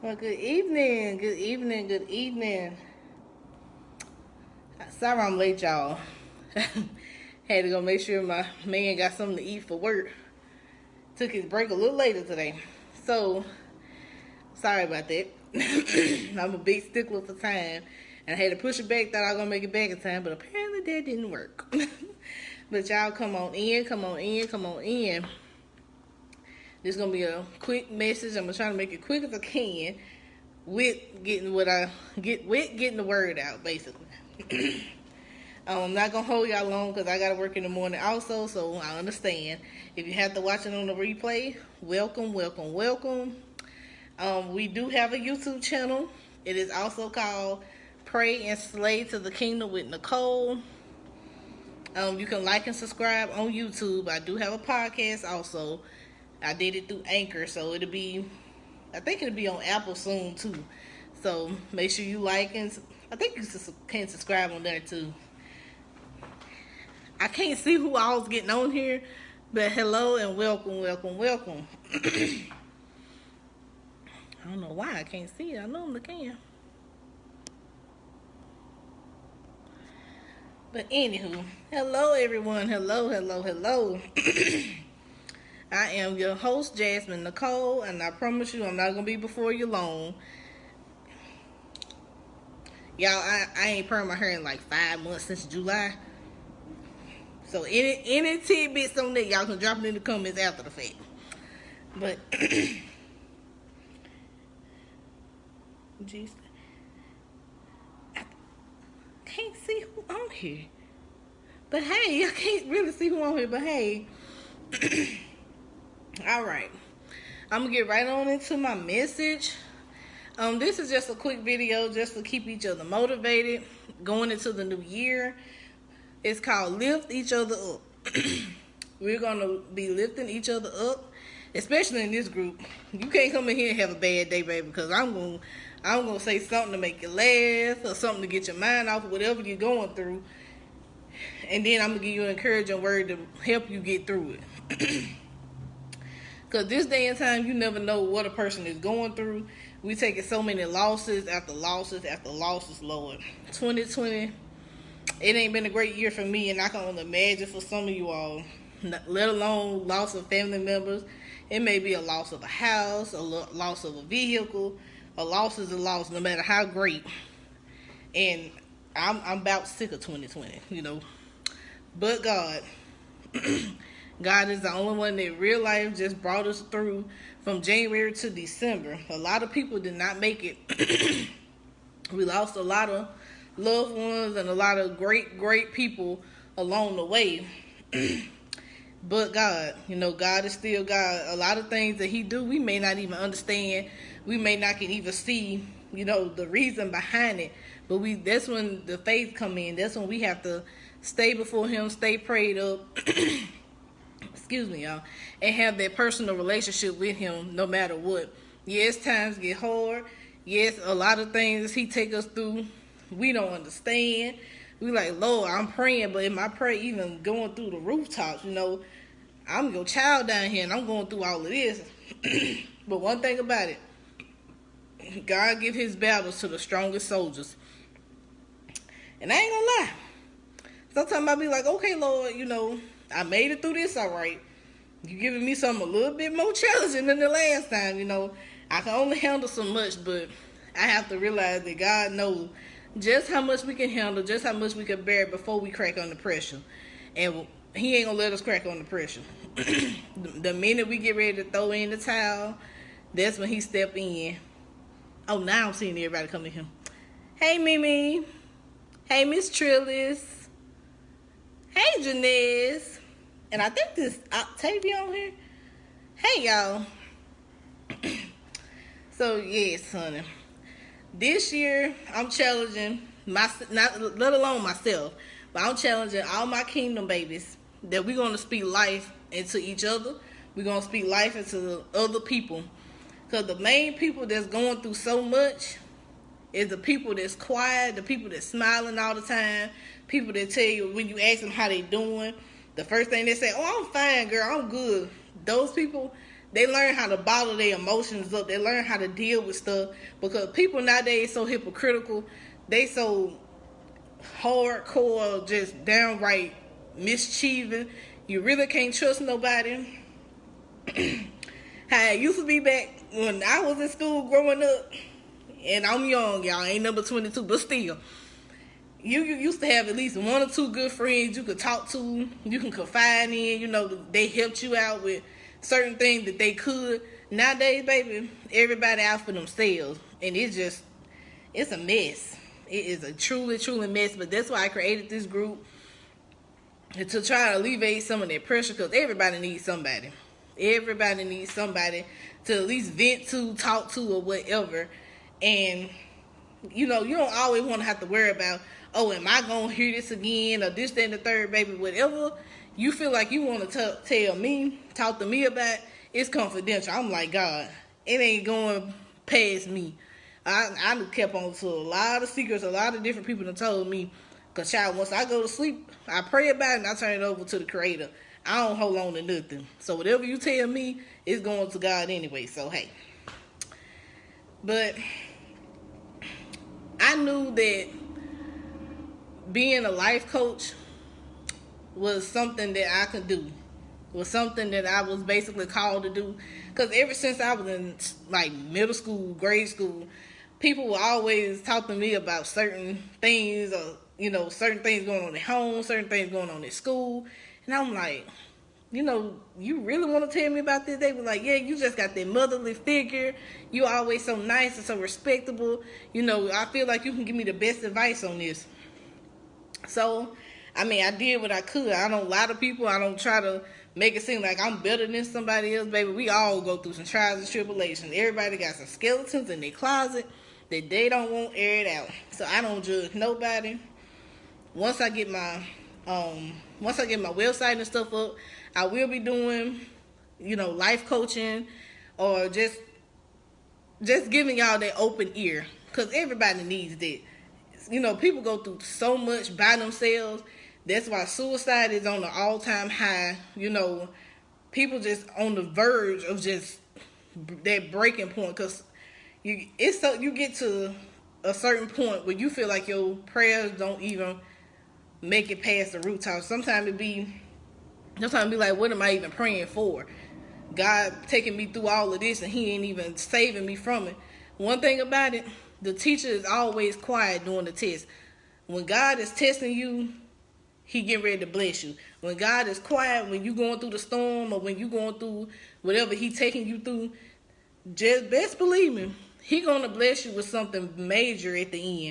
Well, good evening, good evening, good evening. Sorry I'm late, y'all. Had to go make sure my man got something to eat for work. Took his break a little later today. So, sorry about that. I'm a big stickler for time. And I had to push it back, thought I was going to make it back in time, but apparently that didn't work. But y'all come on in, come on in, come on in. This is going to be a quick message. I'm going to try to make it quick as I can with getting getting the word out, basically. I'm not gonna hold y'all long because I gotta work in the morning also, so I understand. If you have to watch it on the replay, welcome, welcome, welcome. We do have a YouTube channel. It is also called Pray and Slay to the Kingdom with Nicole. You can like and subscribe on YouTube. I do have a podcast also. I did it through Anchor, so I think it'll be on Apple soon too. So make sure you like and I think you can subscribe on there too. I can't see who all's getting on here, but hello and welcome, welcome, welcome. I don't know why I can't see it. I normally can. But anywho, hello everyone. Hello, hello, hello. I am your host, Jasmine Nicole, and I promise you I'm not going to be before you long. Y'all, I ain't permed my hair in like 5 months since July. So any tidbits on that, y'all can drop it in the comments after the fact. But jeez, I can't see who on here. But hey, I can't really see who on here. But hey, all right, I'm gonna get right on into my message. This is just a quick video just to keep each other motivated going into the new year. It's called Lift Each Other Up. We're going to be lifting each other up, especially in this group. You can't come in here and have a bad day, baby, because I'm going to say something to make you laugh or something to get your mind off of whatever you're going through. And then I'm going to give you an encouraging word to help you get through it. Because this day and time, you never know what a person is going through. We taking so many losses after losses after losses, Lord. 2020... it ain't been a great year for me, and I can only imagine for some of you all, let alone loss of family members. It may be a loss of a house, a loss of a vehicle. A loss is a loss, no matter how great. And I'm about sick of 2020, you know. But God, God is the only one that real life just brought us through from January to December. A lot of people did not make it. We lost a lot of loved ones and a lot of great people along the way. But God, you know, God is still God. A lot of things that he do, we may not even understand. We may not can even see, you know, the reason behind it. But that's when the faith come in. That's when we have to stay before him, stay prayed up. Excuse me, y'all. And have that personal relationship with him no matter what. Yes, times get hard. Yes, a lot of things he take us through, we don't understand. We like, Lord, I'm praying, but in my prayer, even going through the rooftops, you know, I'm your child down here, and I'm going through all of this. But one thing about it, God give his battles to the strongest soldiers. And I ain't gonna lie. Sometimes I be like, okay, Lord, you know, I made it through this all right. You giving me something a little bit more challenging than the last time, you know. I can only handle so much, but I have to realize that God knows just how much we can handle, just how much we can bear before we crack under pressure. And he ain't gonna let us crack under pressure. The minute we get ready to throw in the towel, that's when he step in. Oh, now I'm seeing everybody come to him. Hey, Mimi. Hey, Miss Trillis. Hey, Janez. And I think this Octavia on here. Hey, y'all. So, yes, honey. This year, I'm challenging not let alone myself, but I'm challenging all my kingdom babies that we're going to speak life into each other. We're going to speak life into other people. Because the main people that's going through so much is the people that's quiet, the people that's smiling all the time, people that tell you when you ask them how they doing, the first thing they say, oh, I'm fine, girl, I'm good. Those people, They learn how to bottle their emotions up. They learn how to deal with stuff, because people nowadays so hypocritical. They so hardcore, just downright mischievous. You really can't trust nobody. How it used to be back when I was in school growing up, and I'm young, y'all, ain't number 22, but still, you used to have at least one or two good friends you could talk to, you can confide in, they helped you out with certain things that they could. Nowadays, baby, everybody out for themselves, and it's a mess. It is a truly mess, but that's why I created this group, to try to alleviate some of that pressure, because everybody needs somebody. Everybody needs somebody to at least vent to, talk to, or whatever. And, you don't always want to have to worry about, oh, am I going to hear this again, or this, that, and the third, baby. Whatever you feel like you want to tell me, talk to me about, it's confidential. I'm like, God, it ain't going past me. I kept on to a lot of secrets, a lot of different people that told me, because, child, once I go to sleep, I pray about it and I turn it over to the Creator. I don't hold on to nothing. So whatever you tell me, it's going to God anyway. So, hey. But I knew that being a life coach was something that I could do. Was something that I was basically called to do. Because ever since I was in, like, middle school, grade school, people will always talk to me about certain things, or, certain things going on at home, certain things going on at school. And I'm like, you really want to tell me about this? They were like, yeah, you just got that motherly figure. You always so nice and so respectable. I feel like you can give me the best advice on this. So, I did what I could. I don't lie to people. I don't try to make it seem like I'm better than somebody else, baby. We all go through some trials and tribulations. Everybody got some skeletons in their closet that they don't want aired out. So I don't judge nobody. Once I get my website and stuff up, I will be doing, life coaching, or just giving y'all that open ear, because everybody needs that. People go through so much by themselves. That's why suicide is on the all-time high. People just on the verge of just that breaking point, because you get to a certain point where you feel like your prayers don't even make it past the rooftop. Sometimes it be like, what am I even praying for? God taking me through all of this and he ain't even saving me from it. One thing about it, the teacher is always quiet during the test. When God is testing you, he getting ready to bless you. When God is quiet, when you going through the storm, or when you going through whatever he taking you through, just best believe me, he gonna bless you with something major at the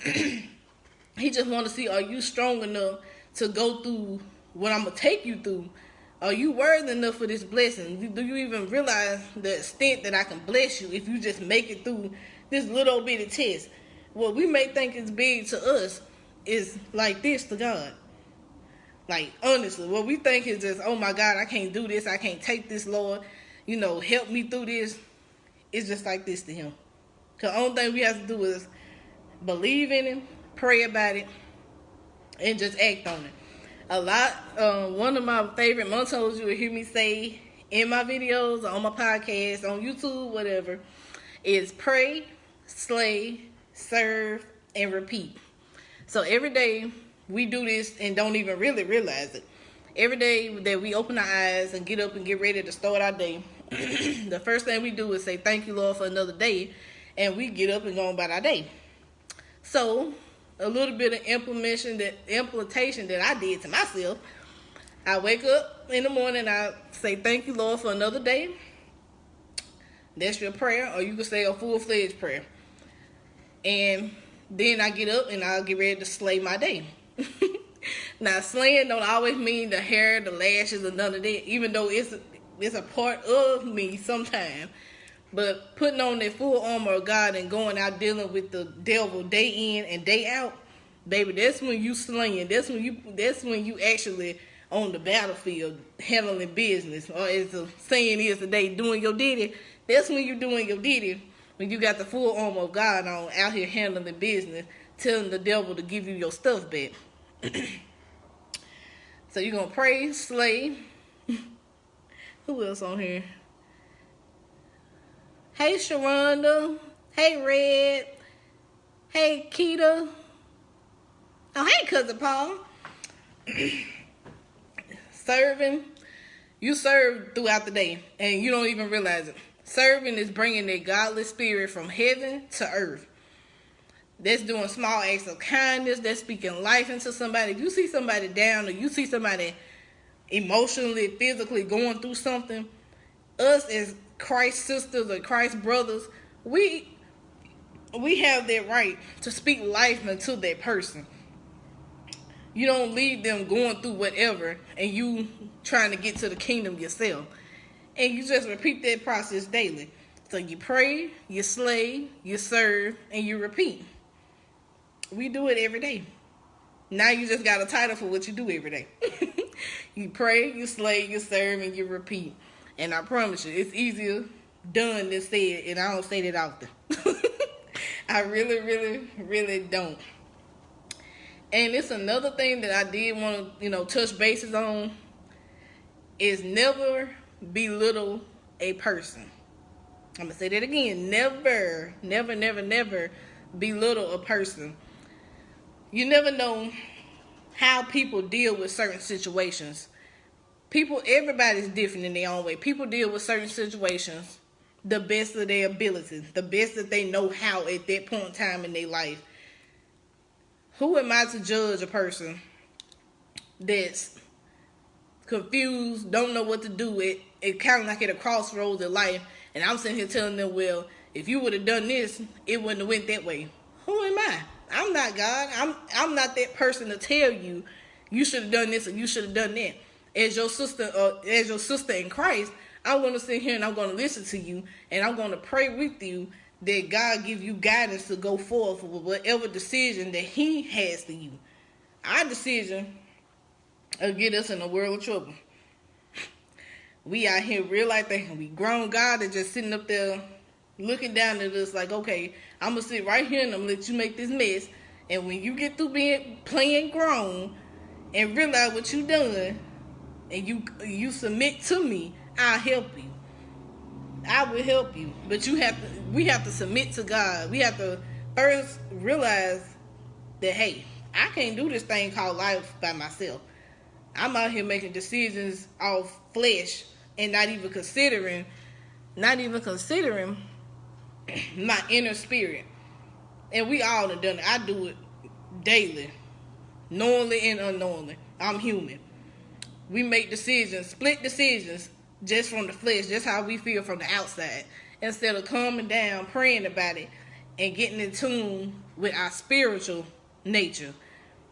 end. He just want to see, are you strong enough to go through what I'm going to take you through? Are you worthy enough for this blessing? Do you even realize the extent that I can bless you if you just make it through this little bitty test? What we may think is big to us is like this to God. Like, honestly, what we think is just, oh my God, I can't do this. I can't take this, Lord. Help me through this. It's just like this to him. Because the only thing we have to do is believe in him, pray about it, and just act on it. One of my favorite mottos you will hear me say in my videos, on my podcast, on YouTube, whatever, is pray, slay, serve, and repeat. So every day we do this and don't even really realize it. Every day that we open our eyes and get up and get ready to start our day, the first thing we do is say, thank you, Lord, for another day, and we get up and go about our day. So, a little bit of implementation that I did to myself. I wake up in the morning, I say, thank you, Lord, for another day. That's your prayer, or you can say a full-fledged prayer. And then I get up and I'll get ready to slay my day. Now, slaying don't always mean the hair, the lashes, or none of that, even though it's a part of me sometimes. But putting on that full armor of God and going out dealing with the devil day in and day out, baby, that's when you slaying. That's when you actually on the battlefield handling business. Or as the saying is today, doing your ditty. That's when you doing your ditty. When you got the full armor of God on, out here handling business, telling the devil to give you your stuff back. So you're going to pray, slay. Who else on here? Hey, Sharonda. Hey, Red. Hey, Keita. Oh, hey, Cousin Paul. Serving. You serve throughout the day, and you don't even realize it. Serving is bringing that godly spirit from heaven to earth. That's doing small acts of kindness. That's speaking life into somebody. If you see somebody down or you see somebody emotionally, physically going through something, us as Christ sisters or Christ brothers, we have that right to speak life into that person. You don't leave them going through whatever and you trying to get to the kingdom yourself. And you just repeat that process daily. So you pray, you slay, you serve, and you repeat. We do it every day. Now you just got a title for what you do every day. You pray, you slay, you serve, and you repeat. And I promise you, it's easier done than said, and I don't say that often. I really, really, really don't. And it's another thing that I did want to, touch bases on is never belittle a person. I'm going to say that again. Never, never, never, never belittle a person. You never know how people deal with certain situations. Everybody's different in their own way. People deal with certain situations the best of their ability, the best that they know how at that point in time in their life. Who am I to judge a person that's confused, don't know what to do? It kind of like at a crossroads of life, and I'm sitting here telling them, well, if you would have done this, it wouldn't have went that way. Who am I? I'm not God. I'm not that person to tell you you should have done this or you should have done that. As your sister in Christ, I'm going to sit here and I'm going to listen to you, and I'm going to pray with you that God give you guidance to go forth with whatever decision that He has for you. Our decision will get us in a world of trouble. We out here real like that. We grown. God is just sitting up there looking down at us like, okay, I'm going to sit right here and I'm going to let you make this mess. And when you get through playing grown and realize what you done and you submit to me, I'll help you. I will help you. But we have to submit to God. We have to first realize that, hey, I can't do this thing called life by myself. I'm out here making decisions off flesh and not even considering my inner spirit. And we all have done it. I do it daily, knowingly and unknowingly. I'm human. We make decisions, split decisions, just from the flesh, just how we feel from the outside, instead of calming down, praying about it, and getting in tune with our spiritual nature.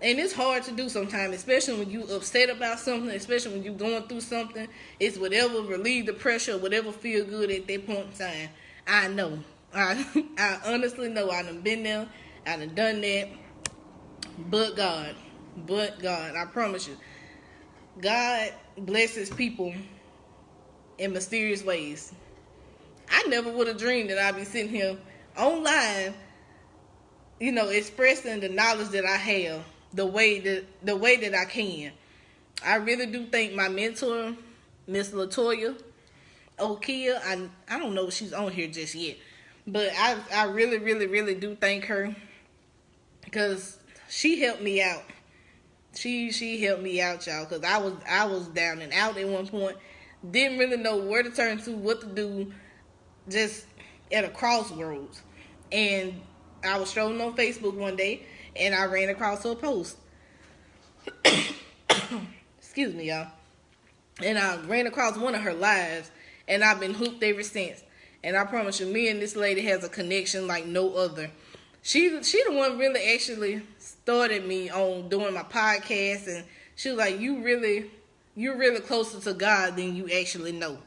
And it's hard to do sometimes, especially when you upset about something, especially when you're going through something. It's whatever relieve the pressure, whatever feel good at that point in time. I know. I honestly know. I done been there. I done that. But God, I promise you, God blesses people in mysterious ways. I never would have dreamed that I'd be sitting here online, expressing the knowledge that I have the way that I can. I really do thank my mentor, Miss Latoya Okia. I don't know if she's on here just yet, but I really, really, really do thank her because she helped me out. She helped me out, y'all, because I was down and out at one point. Didn't really know where to turn to, what to do, just at a crossroads. And I was strolling on Facebook one day, and I ran across her post. Excuse me, y'all. And I ran across one of her lives, and I've been hooked ever since. And I promise you, me and this lady has a connection like no other. She the one really actually started me on doing my podcast, and she was like, you're really closer to God than you actually know.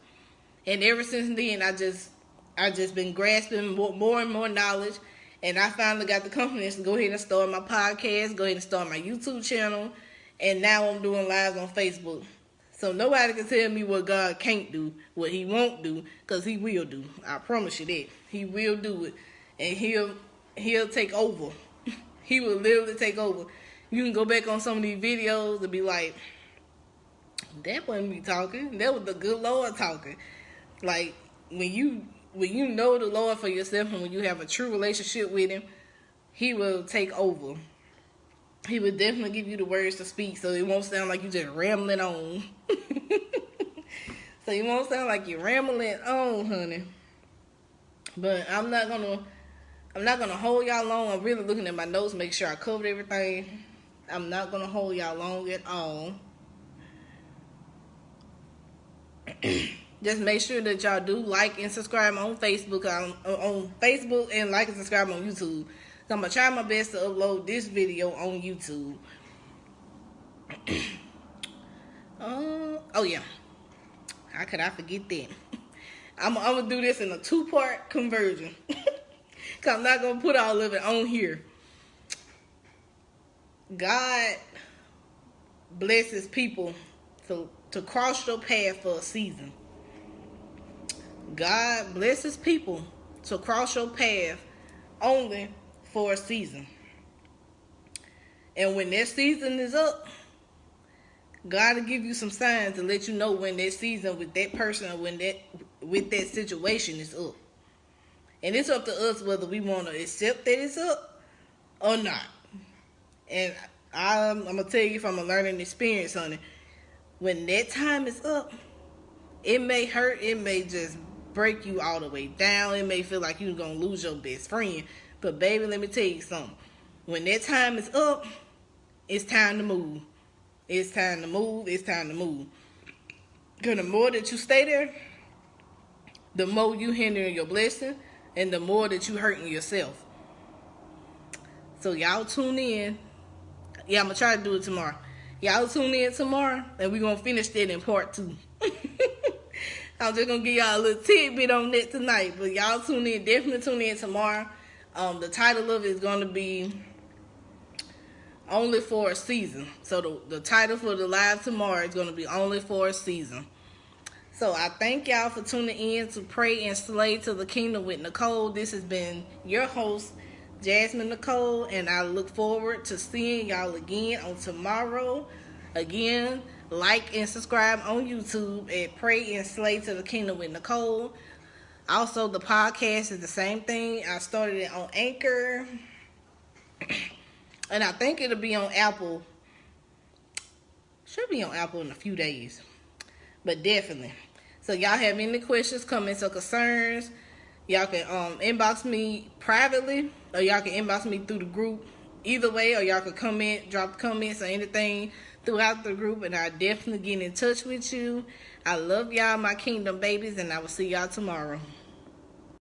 And ever since then, I just been grasping more and more knowledge, and I finally got the confidence to go ahead and start my podcast, go ahead and start my YouTube channel, and now I'm doing lives on Facebook. So nobody can tell me what God can't do, what He won't do, because He will do. I promise you that. He will do it, and He'll take over. He will literally take over. You can go back on some of these videos and be like, that wasn't me talking. That was the good Lord talking. Like, when when you know the Lord for yourself and when you have a true relationship with him, he will take over. He will definitely give you the words to speak so it won't sound like you just rambling on. So you won't sound like you're rambling on, honey. But I'm not gonna hold y'all long. I'm really looking at my notes, make sure I covered everything. I'm not gonna hold y'all long at all. Just make sure that y'all do like and subscribe on Facebook, on Facebook, and like and subscribe on YouTube. So I'm gonna try my best to upload this video on YouTube. Oh yeah, how could I forget that? I'm gonna do this in a 2-part conversion. Cause I'm not gonna put all of it on here. God blesses people to cross your path for a season. God blesses people to cross your path only for a season. And when that season is up, God will give you some signs to let you know when that season with that person or with that situation is up. And it's up to us whether we want to accept that it's up or not. And I'm going to tell you from a learning experience, honey. When that time is up, it may hurt. It may just break you all the way down. It may feel like you're going to lose your best friend. But baby, let me tell you something. When that time is up, it's time to move. It's time to move. It's time to move. Because the more that you stay there, the more you hindering your blessing and the more that you hurting yourself. So y'all tune in. Yeah, I'm going to try to do it tomorrow. Y'all tune in tomorrow and we're going to finish that in part 2. I'm just going to give y'all a little tidbit on that tonight. But y'all tune in. Definitely tune in tomorrow. The title of it is going to be Only for a Season. So the title for the live tomorrow is going to be Only for a Season. So I thank y'all for tuning in to Pray and Slay to the Kingdom with Nicole. This has been your host, Jasmine Nicole, and I look forward to seeing y'all again on tomorrow. Again, like and subscribe on YouTube at Pray and Slay to the Kingdom with Nicole. Also, the podcast is the same thing. I started it on Anchor, and I think it'll be on Apple. Should be on Apple in a few days, but definitely. So y'all have any questions, comments, or concerns, y'all can inbox me privately, or y'all can inbox me through the group. Either way, or y'all can comment, drop comments or anything throughout the group, and I'll definitely get in touch with you. I love y'all, my kingdom babies, and I will see y'all tomorrow.